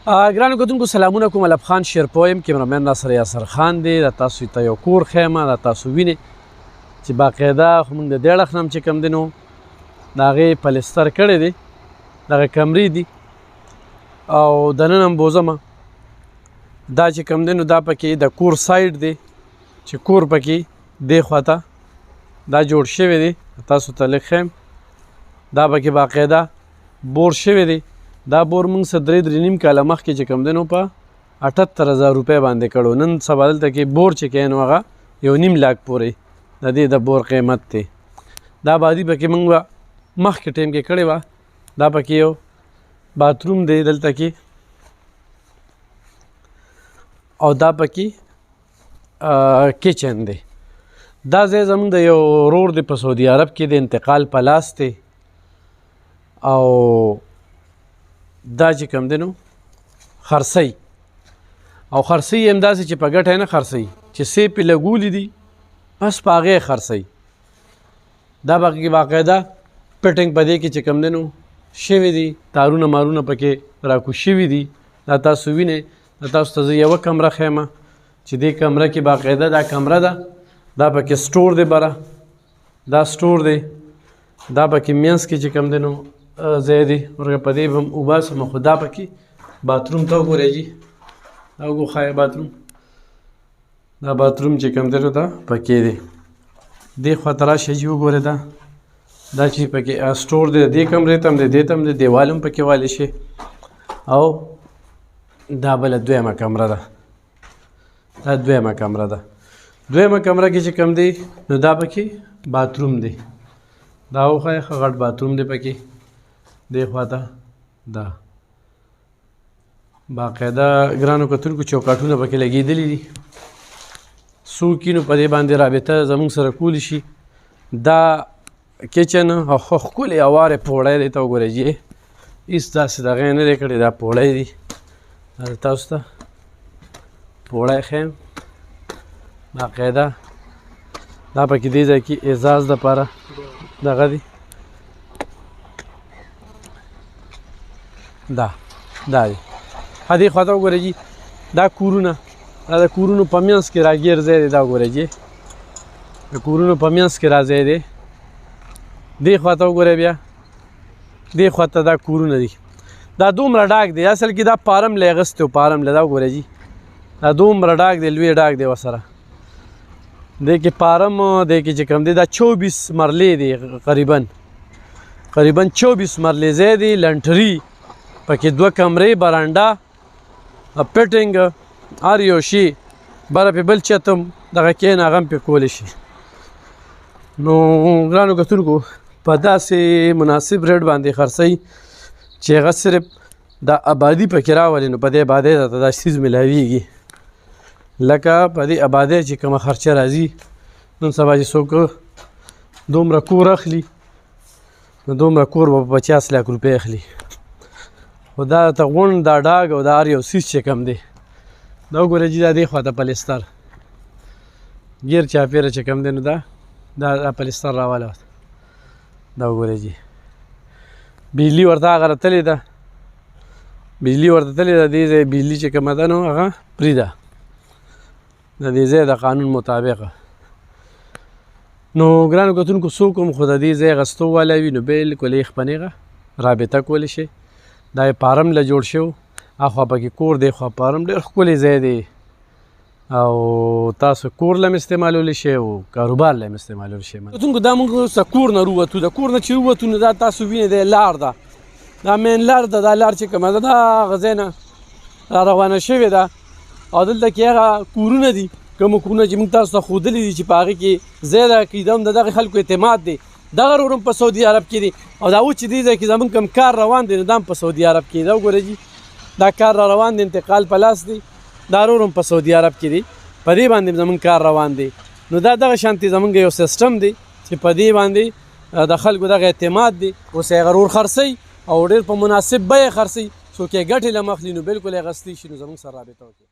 ګرانو کتونکو سلامونه کوم. الف خان شیرپو یم، کیمرامین راسره یاسر خان دی. د تاسو ته یو کور ښیم، د تاسو وینئ چې باقاعده خو موږ د دې اړخ نه هم چې کوم دی نو د هغې پلستر کړی دی، دغه کمرې دي او دننه هم بوځمه. دا چې کوم دی نو دا پکې د کور سایډ دی چې کور پکې دې خواته دا جوړ شوی دی. تاسو ته لږ ښیم، دا پکې باقاعده بور شوی دی. دا بور موږ څه 3.5 کاله مخکې چې کوم دی نو په 78,000 روپۍ باندې کړو. نن سبا دلته کې بور چې کوي نو هغه 1.5 لاک پورې د دې د بور قیمت دی. دا بادي پکې موږ مخکې ټایم کې کړې وه. دا پکې یو باتروم دی دلته کې، او دا پکې کچن دی. دا ځای زموږ د یو ورور دی په سعودي عرب کې د انتقال په لاس دی. او دا چې کوم دی نو خرڅی، او خرڅی یې همداسې چې په ګټه نه خرڅی، چې سیب یې لګولي دي بس په هغې خرڅی. دا پکې باقاعده پټنګ په دې کې چې کوم دی نو شوي دي، تارونه مارونه پکې راکوز شوي دي. دا تاسو وینئ. دا تاسو ته زه یوه کمره ښیمه چې دې کمره کې باقاعده دا کمره ده، دا پکې سټور دی. بره دا سټور دی، دا پکې منځ کې چې کوم دی نو ځای دی. ورګه په دې به هم وباسم، خو دا پکې باتروم ته وګورئ جي، دا وګورئ باتروم. دا باتروم چې کوم دی نو دا پکې دی. دې خواته راشه جي وګورئ. دا چې پکې سټور دی، دې کمرې ته هم دی، دې ته هم دی، دیوال هم پکې والی شي. او دا بله دویمه کمره ده. دا دویمه کمره ده. دویمه کمره کې چې کوم دی نو دا پکې باتروم دی. دا وښایه ښه غټ باتروم دی پکې. دې خواته دا باقاعده ګرانو کتونکو چوکاټونه پکې لګېدلي دي. څوک نو په دې باندې رابطه زموږ سره کولی شي. دا کچن او ښه ښکلې هوارې پوړی دی. ته وګورئ جي، هېڅ داسې دغه یې نه دی کړی. دا پوړی دی. دا تاسو ته پوړی ښیم باقاعده. دا پکې دې ځای کې اعزاز دپاره دغه دی. دا دی. دې خواته وګورئ جي، دا کورونه، دا د کورونو په منځ کې راګیر ځای دی. دا وګورئ جي، د کورونو په منځ کې را ځای دی. دې خواته وګورئ، بیا دې خواته دا کورونه دي. دا دومره ډاک دی، اصل کې دا پارم له اغوستی و، پارم له. دا وګورئ جي، دا دومره ډاک دی، لوی ډاک دی ورسره. دې کې پارم، دې کې چې کوم دی دا 24 مرلې دی. قریبا 24 مرلې ځای دی. لنټري پکې 2 کمرې، برانډه، پټنګ، هر یو شي. بره پې بل چت هم دغه کښېنه، هغه هم پې کولی شي. نو ګرانو کتونکو په داسې مناسب ریټ باندې خرڅوي چې هغه صرف دا آبادي پکې راولي. نو په دې آبادۍ ته دا څیز میلاویږي. لکه په دې آبادۍ چې کومه خرچه راځي، نن سبا چې څوک دومره کور اخلي نو دومره کور به په 50 لاک روپۍ اخلي. خو دا ته غونډ، دا ډاګ او دا هر یو څیز چې کوم دی، دا وګورئ جي، دا دې خواته پلستر ګیر چاپېره چې کوم دی نو دا پلستر راواله. دا وګورئ جي، بجلي ورته هغه راتلې ده، بجلي ورته تلې ده. دې ځای بجلي چې کومه ده نو هغه پرې ده د دې ځای د قانون مطابقه. نو ګرانو کتونکو څوک هم خو د دې ځای اخیستو والی وي نو بلکل یې خپنېغه رابطه کولی شي. دا یې پارم له جوړ شو، اخوا پکې کور دی، خوا پارم. ډېر ښکلی ځای دی، او تاسو کور له هم استعمالولی شئ او کاروبار له هم استعمالولی شئ. کتونکو دا موږ اوس د کور نه ووتو. د کور نه چې ووتو نو دا تاسو وینئ دی لار ده، دا مین لار ده. دا لار چې کومه ده دا هغه ځای نه را روانه شوې ده. او دلته کې هغه کورونه دي، کوم کورونه چې موږ تاسو ته ښودلي دي چې په هغې کې ځای د عقیده هم د دغې خلکو اعتماد دی. دغه رور هم په سعودي عرب کې دی. او دا اوس چې دې ځای کې زموږ کوم کار روان دی نو دا هم په سعودي عرب کې دی. دا وګورئ جي، دا کار را روان دی، انتقال په لاس دی. دا رور هم په سعودي عرب کې دی، په دې باندې زموږ کار روان دی. نو دا دغه شانتې زموږ یو سیسټم دی چې په دې باندې د خلکو دغه اعتماد دی. اوس یې هغه رور خرڅوي او ډېر په مناسب بیه خرڅوي. څوک یې ګټې له مخلي نو بلکل یې اخیستی شي نو زموږ سره رابطه وکړي.